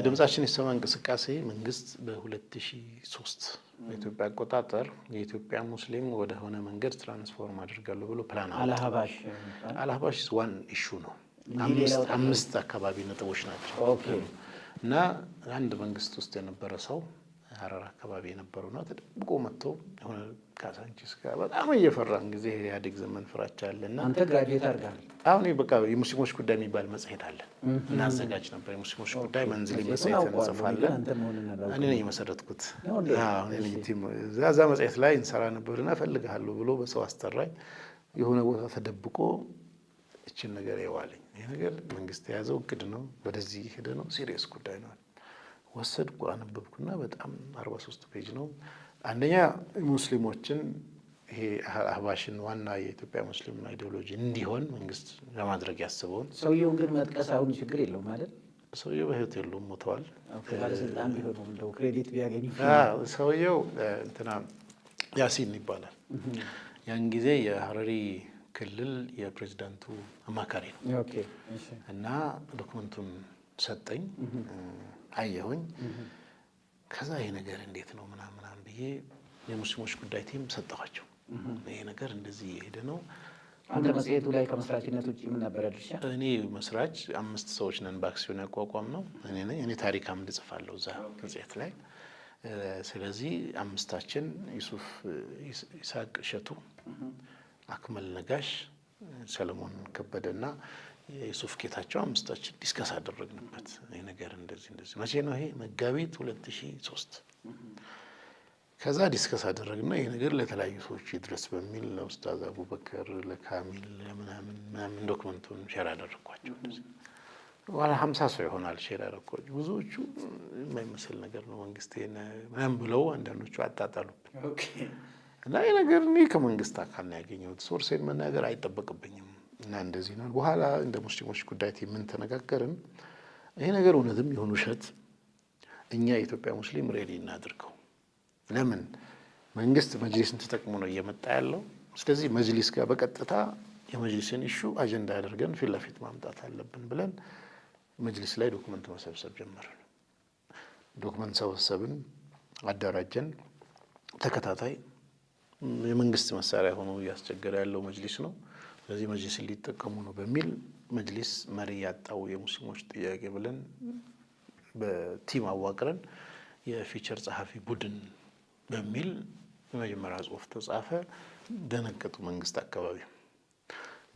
ድምጻችን ይሰማ እንቅስቃሴ መንግስት በ2003 በኢትዮጵያ አቆጣጠር የኢትዮጵያ ሙስሊም ወደ ሆነ መንገድ ትራንስፎርም አድርጋለሁ ብሎ ፕላን አልሀባሽ ዋን ኢሹ ነው። አምስት አካባቢ ነጥቦች ናቸው። ኦኬ እና አንድ መንግስት ውስጥ የነበረ ሰው ሐረር አካባቢ የነበረው ነው ተደብቆ መጥቶ ሆነ ካሳንቺስ ጋር በጣም እየፈራን ጊዜ ኢህአዴግ ዘመን ፍራቻ አለና አንተ ግራጁዌት አድርጋል። አሁን በቃ የሙስሊሞች ጉዳይ የሚባል መጽሔት አለ እናዘጋጅ ነበር። የሙስሊሞች ጉዳይ መንዝሊ መጽሔት እንጽፋለን። እኔ ነኝ የመሰረትኩት። አሁን እኔ ቲም እዛ መጽሔት ላይ እንሰራ ነበርና እፈልግሃለሁ ብሎ በሰው አስጠራኝ። የሆነ ቦታ ተደብቆ እቺን ነገር ይዋለኝ። ይሄ ነገር መንግስት የያዘው እቅድ ነው፣ ወደዚህ ሄደ ነው፣ ሲሪየስ ጉዳይ ነው። ወሰድኩ አነበብኩና በጣም 43 ፔጅ ነው። አንደኛ ሙስሊሞችን ይሄ አህባሽን ዋና የኢትዮጵያ ሙስሊም አይዲዮሎጂ እንዲሆን መንግስት ለማድረግ ያስበውን ሰውየውን ግን መጥቀስ አሁን ችግር የለውም ማለት ሰውየው በህይወት የለውም ሞተዋል። ባለስልጣን ቢሆን እንደው ክሬዲት ቢያገኙ ሰውየው እንትና ያሲን ይባላል። ያን ጊዜ የሐረሪ ክልል የፕሬዝዳንቱ አማካሪ ነው። ኦኬ እሺ። እና ዶክመንቱን ሰጠኝ አየሁኝ። ከዛ ይሄ ነገር እንዴት ነው ምናምን ብዬ የሙስሊሞች ጉዳይ ቲም ሰጠኋቸው። ይሄ ነገር እንደዚህ እየሄደ ነው። አንተ መጽሔቱ ላይ ከመስራችነት ውጪ ምን ነበር ድርሻ? እኔ መስራች 5 ሰዎች ነን በአክሲዮን ያቋቋም ነው። እኔ ነኝ። እኔ ታሪክ አምድ ጽፋለሁ እዛ መጽሔት ላይ። ስለዚህ 5ታችን ዩሱፍ ኢሳቅ እሸቱ፣ አክመል ነጋሽ፣ ሰለሞን ከበደና የሱፍ ጌታቸው 5ታችን ዲስከስ አደረግንበት። ይሄ ነገር እንደዚህ መቼ ነው? ይሄ መጋቢት 2003 ከዛ ዲስከስ አደረግና ይሄ ነገር ለተለያዩ ሰዎች ይድረስ በሚል ለኡስታዝ አቡበከር ለካሚል ምናምን ዶክመንቱን ሼር አደረኳቸው። እንደዚህ ዋላ 50 ሰው ይሆናል ሼር አደረኳቸው። ብዙዎቹ የማይመስል ነገር ነው መንግስቴን ምናምን ብለው አንዳንዶቹ አጣጣሉብኝ። ኦኬ እና ይሄ ነገር እኔ ከመንግስት አካል ነው ያገኘሁት፣ ሶርሴን መናገር አይጠበቅብኝም። እና እንደዚህ ነው። በኋላ እንደ ሙስሊሞች ጉዳይ ምን ተነጋገርን፣ ይሄ ነገር እውነትም ይሁን ውሸት እኛ የኢትዮጵያ ሙስሊም ሬዲ እናድርገው። ለምን መንግስት መጅሊስን ተጠቅሞ ነው እየመጣ ያለው። ስለዚህ መጅሊስ ጋር በቀጥታ የመጅሊስን ኢሹ አጀንዳ አድርገን ፊት ለፊት ማምጣት አለብን ብለን መጅሊስ ላይ ዶክመንት መሰብሰብ ጀመርን። ዶክመንት ሰበሰብን፣ አደራጀን። ተከታታይ የመንግስት መሳሪያ ሆኖ እያስቸገረ ያለው መጅሊስ ነው። ስለዚህ መጅሊስን ሊጠቀሙ ነው በሚል መጅሊስ መሪ ያጣው የሙስሊሞች ጥያቄ ብለን በቲም አዋቅረን የፊቸር ጸሐፊ ቡድን በሚል የመጀመሪያ ጽሑፍ ተጻፈ። ደነገጡ መንግስት አካባቢ።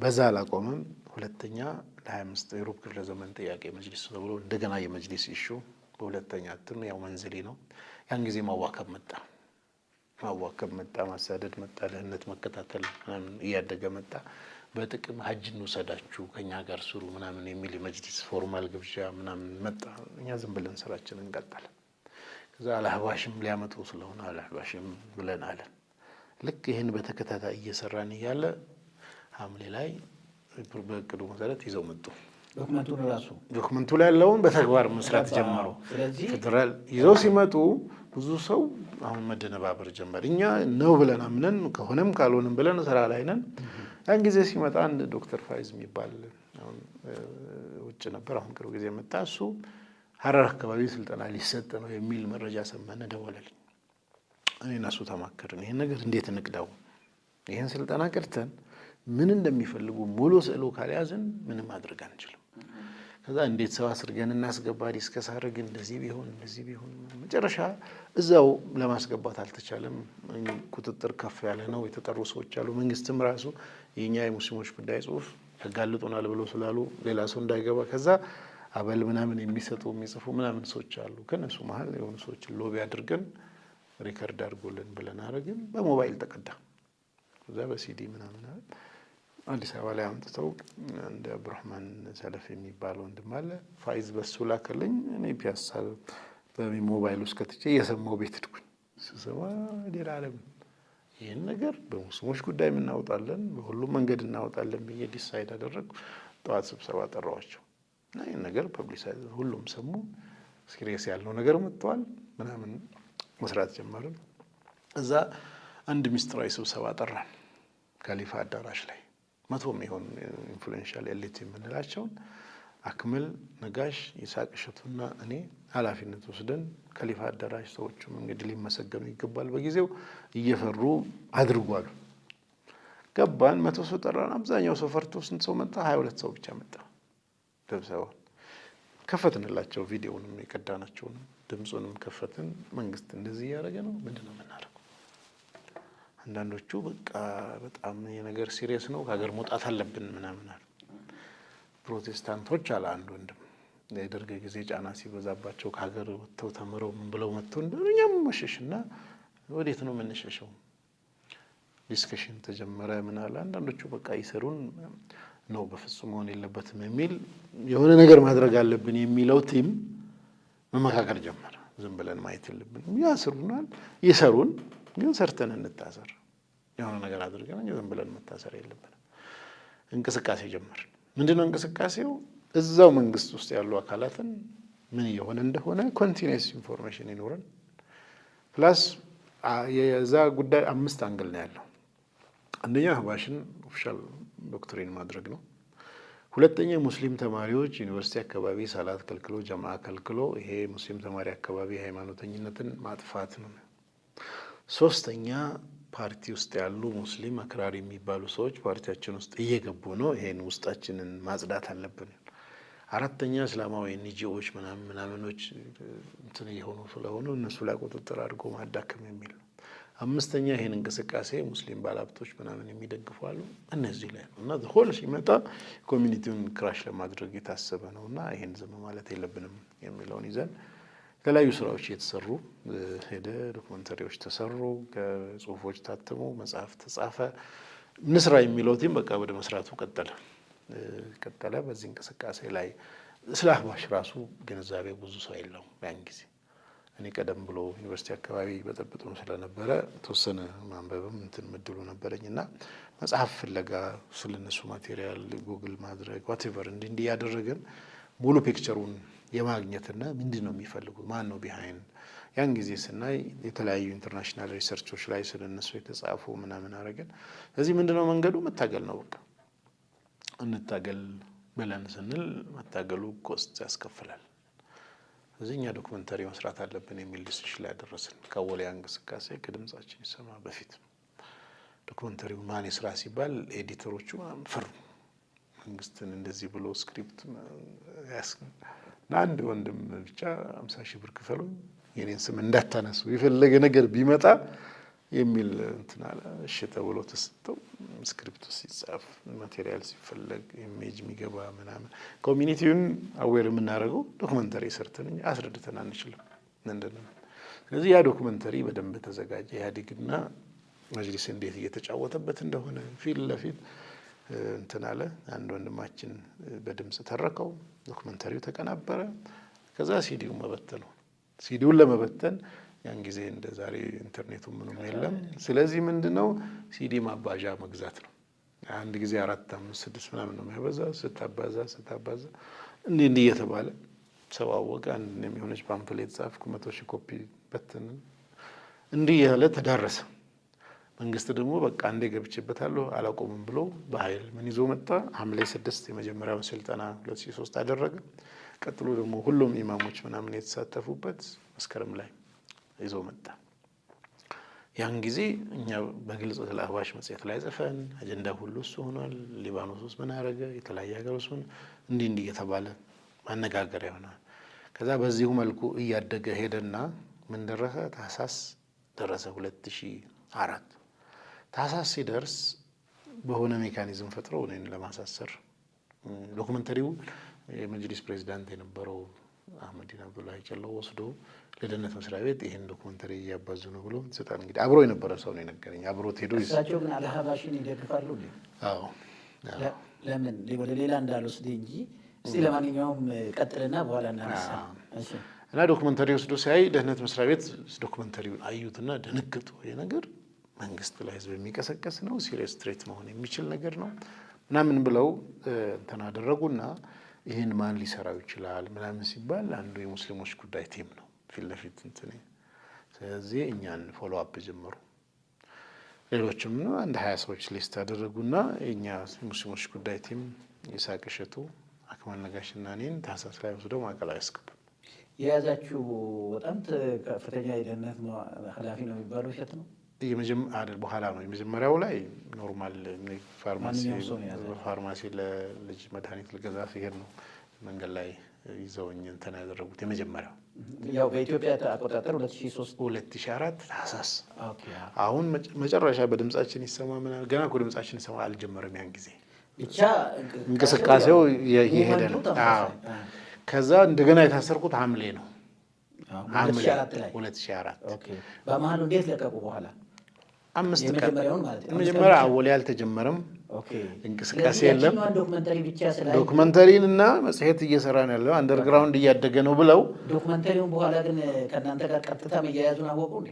በዛ አላቆመም። ሁለተኛ ለ25 የሩብ ክፍለ ዘመን ጥያቄ መጅሊስ ተብሎ እንደገና የመጅሊስ ኢሹ በሁለተኛ እትም ያው መንዝሊ ነው። ያን ጊዜ ማዋከብ መጣ፣ ማሳደድ መጣ፣ ደህንነት መከታተል ምናምን እያደገ መጣ። በጥቅም ሀጅ እንውሰዳችሁ ከኛ ጋር ስሩ ምናምን የሚል የመጅሊስ ፎርማል ግብዣ ምናምን መጣ። እኛ ዝም ብለን ስራችንን እንቀጥላለን። ከዛ አልሀባሽም ሊያመጡ ስለሆነ አልሀባሽም ብለን አለን። ልክ ይህን በተከታታይ እየሰራን እያለ ሐምሌ ላይ በእቅዱ መሰረት ይዘው መጡ። ዶክመንቱ ላይ ያለውን በተግባር መስራት ጀመሩ። ፌደራል ይዘው ሲመጡ ብዙ ሰው አሁን መደነባበር ጀመር። እኛ ነው ብለን አምነን ከሆነም ካልሆነም ብለን ስራ ላይ ነን። ያን ጊዜ ሲመጣ አንድ ዶክተር ፋይዝ የሚባል አሁን ውጭ ነበር፣ አሁን ቅርብ ጊዜ መጣ። እሱ ሐረር አካባቢ ስልጠና ሊሰጥ ነው የሚል መረጃ ሰማነ፣ ደወለልኝ። እኔና እሱ ተማከርን። ይሄን ነገር እንዴት እንቅዳው? ይሄን ስልጠና ቀርተን ምን እንደሚፈልጉ ሙሉ ስዕሉ ካልያዝን ምንም ማድረግ አንችልም። ከዛ እንዴት ሰው አስርገን እናስገባ ዲስከስ አድርገን እንደዚህ ቢሆን መጨረሻ እዛው ለማስገባት አልተቻለም። ቁጥጥር ከፍ ያለ ነው፣ የተጠሩ ሰዎች አሉ። መንግስትም ራሱ የኛ የሙስሊሞች ጉዳይ ጽሑፍ ያጋልጡናል ብሎ ስላሉ ሌላ ሰው እንዳይገባ ከዛ አበል ምናምን የሚሰጡ የሚጽፉ ምናምን ሰዎች አሉ። ከነሱ መሀል የሆኑ ሰዎች ሎቢ አድርገን ሪከርድ አድርጎልን ብለን አረግን። በሞባይል ተቀዳ። ከዛ በሲዲ ምናምን አዲስ አበባ ላይ አምጥተው እንደ አብዱራህማን ሰለፍ የሚባል ወንድም አለ፣ ፋይዝ በሱ ላከልኝ። እኔ ፒያሳ በሞባይል ውስጥ ከትቼ የሰማው ቤት ሄድኩኝ። ስሰማ ሌላ ዓለም። ይህን ነገር በሙስሊሞች ጉዳይ እናወጣለን፣ በሁሉም መንገድ እናወጣለን ብዬ ዲሳይድ አደረግኩ። ጠዋት ስብሰባ ጠራዋቸው እና ይህን ነገር ፐብሊሳይዝ ሁሉም ሰሙ። ሲሪየስ ያልነው ነገር መጥቷል ምናምን መስራት ጀመርን። እዛ አንድ ሚስጥራዊ ስብሰባ ጠራን ካሊፋ አዳራሽ ላይ 100 የሚሆን ኢንፍሉዌንሻል ኤሊት የምንላቸውን አክመል ነጋሽ፣ ይስሐቅ እሸቱና እኔ ኃላፊነት ወስደን ከሊፋ አዳራሽ ሰዎችም እንግዲህ ሊመሰገኑ ይገባል በጊዜው እየፈሩ አድርጓል። ገባን 100 ሰው ጠራን። አብዛኛው ሰው ፈርቶ ስንት ሰው መጣ? 22 ሰው ብቻ መጣ። ደብሰው ከፈትንላቸው ቪዲዮውንም የቀዳናቸውን ድምጹንም ከፈትን። መንግስት እንደዚህ ያደረገ ነው ምንድነው የምናደርገው? አንዳንዶቹ በቃ በጣም የነገር ሲሪየስ ነው ከሀገር መውጣት አለብን ምናምን አሉ። ፕሮቴስታንቶች አለ አንድ ወንድም የደርግ ጊዜ ጫና ሲበዛባቸው ከሀገር ወጥተው ተምረው ምን ብለው መጥተው እንደኛም መሸሽና ወዴት ነው የምንሸሸው? ዲስከሽን ተጀመረ። ምን አለ አንዳንዶቹ በቃ ይሰሩን ነው በፍጹም መሆን የለበትም የሚል የሆነ ነገር ማድረግ አለብን የሚለው ቲም መመካከር ጀመረ። ዝም ብለን ማየት የለብንም። ያስሩናል፣ ይሰሩን ግን ሰርተን እንታሰር። የሆነ ነገር አድርገን ዝም ብለን መታሰር የለብንም። እንቅስቃሴ ጀመር። ምንድነው እንቅስቃሴው? እዛው መንግስት ውስጥ ያሉ አካላትን ምን እየሆነ እንደሆነ ኮንቲኒየስ ኢንፎርሜሽን ይኖረን። ፕላስ የዛ ጉዳይ 5 አንግል ነው ያለው። አንደኛ አህባሽን ኦፊሻል ዶክትሪን ማድረግ ነው። ሁለተኛ ሙስሊም ተማሪዎች ዩኒቨርሲቲ አካባቢ ሰላት ከልክሎ ጀማዓ ከልክሎ ይሄ ሙስሊም ተማሪ አካባቢ ሃይማኖተኝነትን ማጥፋት ነው። ሶስተኛ ፓርቲ ውስጥ ያሉ ሙስሊም አክራሪ የሚባሉ ሰዎች ፓርቲያችን ውስጥ እየገቡ ነው። ይሄን ውስጣችንን ማጽዳት አለብን። አራተኛ እስላማዊ ኤንጂኦዎች ምናምኖች እንትን የሆኑ ስለሆኑ እነሱ ላይ ቁጥጥር አድርጎ ማዳከም የሚል ነው። አምስተኛ ይሄን እንቅስቃሴ ሙስሊም ባለሀብቶች ምናምን የሚደግፉ አሉ። እነዚህ ላይ ነው እና ሆል ሲመጣ ኮሚኒቲውን ክራሽ ለማድረግ የታሰበ ነውና ይሄን ዝም ማለት የለብንም የሚለውን ይዘን የተለያዩ ስራዎች እየተሰሩ ሄደ። ዶክመንተሪዎች ተሰሩ፣ ጽሁፎች ታተሙ፣ መጽሐፍ ተጻፈ። እንስራ የሚለው ቲም በቃ ወደ መስራቱ ቀጠለ። በዚህ እንቅስቃሴ ላይ ስለ አህባሽ ራሱ ግንዛቤ ብዙ ሰው የለውም ያን ጊዜ። እኔ ቀደም ብሎ ዩኒቨርሲቲ አካባቢ በጠብጥሩ ስለነበረ ተወሰነ ማንበብም እንትን ምድሉ ነበረኝና መጽሐፍ ፍለጋ ስለነሱ ማቴሪያል ጉግል ማድረግ ዋትኤቨር እንዲህ ያደረገን ሙሉ ፒክቸሩን የማግኘትና ምንድነው የሚፈልጉት ማን ነው ቢሃይንድ ያን ጊዜ ስናይ የተለያዩ ኢንተርናሽናል ሪሰርቾች ላይ ስለነሱ የተጻፉ ምናምን አረጋን። ስለዚህ ምንድነው መንገዱ? መታገል ነው። በቃ እንታገል ብለን ስንል መታገሉ ኮስት ያስከፍላል። እዚህኛ ዶክመንተሪ መስራት አለብን የሚል ዲሲሽን ላይ ደረስን። ከወሊያ እንቅስቃሴ ከድምጻችን ይሰማ በፊት ዶክመንተሪው ማን ይስራ ሲባል ኤዲተሮቹ ፈሩ። መንግስትን እንደዚህ ብሎ ስክሪፕት አንድ ወንድም ብቻ 50,000 ብር ክፈሉ የኔን ስም እንዳታነሱ የፈለገ ነገር ቢመጣ የሚል እንትን አለ። እሺ ተብሎ ተሰጠው። ስክሪፕቱ ሲጻፍ ማቴሪያል ሲፈለግ ኢሜጅ የሚገባ ምናምን ኮሚኒቲውን አዌር የምናደርገው ዶክመንተሪ ሰርተን እንጂ አስረድተን አንችልም እንደነው። ስለዚህ ያ ዶክመንተሪ በደንብ ተዘጋጀ። ኢህአዴግና መጅሊስ እንዴት እየተጫወተበት እንደሆነ ፊት ለፊት እንትን አለ። አንድ ወንድማችን በድምጽ ተረከው። ዶክመንተሪው ተቀናበረ። ከዛ ሲዲው መበተነው። ሲዲውን ለመበተን ያን ጊዜ እንደ ዛሬ ኢንተርኔቱ ምንም የለም። ስለዚህ ምንድነው ሲዲ ማባዣ መግዛት ነው። አንድ ጊዜ 4 5 6 ምናምን ነው የሚያበዛ። ስታባዛ እንዲህ እየተባለ ሰው አወቀ። አንድ የሚሆነች ፓምፍሌት ጻፍኩ 100,000 ኮፒ በተን እንዲህ ያለ ተዳረሰ። መንግስት ደግሞ በቃ አንዴ ገብቼበታለሁ አላቆምም ብሎ በኃይል ምን ይዞ መጣ? ሐምሌ 6 የመጀመሪያውን ስልጠና 2003 አደረገ። ቀጥሎ ደግሞ ሁሉም ኢማሞች ምናምን የተሳተፉበት መስከረም ላይ ይዞ መጣ። ያን ጊዜ እኛ በግልጽ ስለ አህባሽ መጽሔት ላይ ጽፈን አጀንዳ ሁሉ እሱ ሆኗል። ሊባኖስ ውስጥ ምን አደረገ? የተለያየ ሀገር ውስጥ እንዲህ እየተባለ ማነጋገሪያ ሆኗል። ከዛ በዚሁ መልኩ እያደገ ሄደና ምን ደረሰ? ታህሳስ ደረሰ 2004 ታህሳስ ሲደርስ በሆነ ሜካኒዝም ፈጥሮ እኔን ለማሳሰር ዶክመንተሪው የመጅሊስ ፕሬዝዳንት የነበረው አህመዲን አብዱላሂ ጨለው ወስዶ ለደህንነት መስሪያ ቤት ይሄን ዶክመንተሪ እያባዙ ነው ብሎ ሰጣን። እንግዲህ አብሮ የነበረ ሰው ነው የነገረኝ። አብሮት ሄዶ እሳቸው ግን አህባሽን ይደግፋሉ። አዎ ለምን ወደ ሌላ እንዳልወስድ እንጂ እስቲ ለማንኛውም ቀጥልና በኋላ እናነሳ። እሺ። እና ዶክመንተሪ ወስዶ ሲያይ ደህንነት መስሪያ ቤት ዶክመንተሪውን አዩትና ደነገጡ። ይሄ ነገር መንግስት ላይ ህዝብ የሚቀሰቀስ ነው፣ ሲሪየስ ትሬት መሆን የሚችል ነገር ነው ምናምን ብለው እንትን አደረጉና ይሄን ማን ሊሰራው ይችላል ምናምን ሲባል አንዱ የሙስሊሞች ጉዳይ ቲም ነው ፊት ለፊት እንትን። ስለዚህ እኛን ፎሎ አፕ ጀመሩ። ሌሎችም አንድ 20 ሰዎች ሊስት አደረጉና የኛ ሙስሊሞች ጉዳይ ቲም ይስሐቅ እሸቱ፣ ተሾመ ነጋሽና እኔን ታህሳስ ላይ ወስደው ማዕከላዊ ያስገቡ። የያዛችሁ በጣም ከፍተኛ የደህንነት ኃላፊ ነው የሚባለው ውሸት ነው? በኋላ ነው። የመጀመሪያው ላይ ኖርማል ፋርማሲ ለልጅ መድኃኒት ልገዛ ሲሄድ ነው መንገድ ላይ ይዘውኝ እንትን ያደረጉት። የመጀመሪያው ያው በኢትዮጵያ አቆጣጠር 2004 ታህሳስ። አሁን መጨረሻ በድምጻችን ይሰማ ምናምን ገና እኮ ድምጻችን ይሰማ አልጀመረም። ያን ጊዜ ብቻ እንቅስቃሴው እየሄደ ነው። ከዛ እንደገና የታሰርኩት ሐምሌ ነው። 2004 በመሀሉ እንዴት ለቀቁ? በኋላ 5 ቀን መጀመሪያ አወሌ አልተጀመረም። እንቅስቃሴ የለም። ዶክመንተሪን እና መጽሔት እየሰራ ነው ያለው አንደርግራውንድ እያደገ ነው ብለው ዶክመንተሪውን በኋላ ግን ከእናንተ ጋር ቀጥታ መያያዙን አወቁ እንዴ?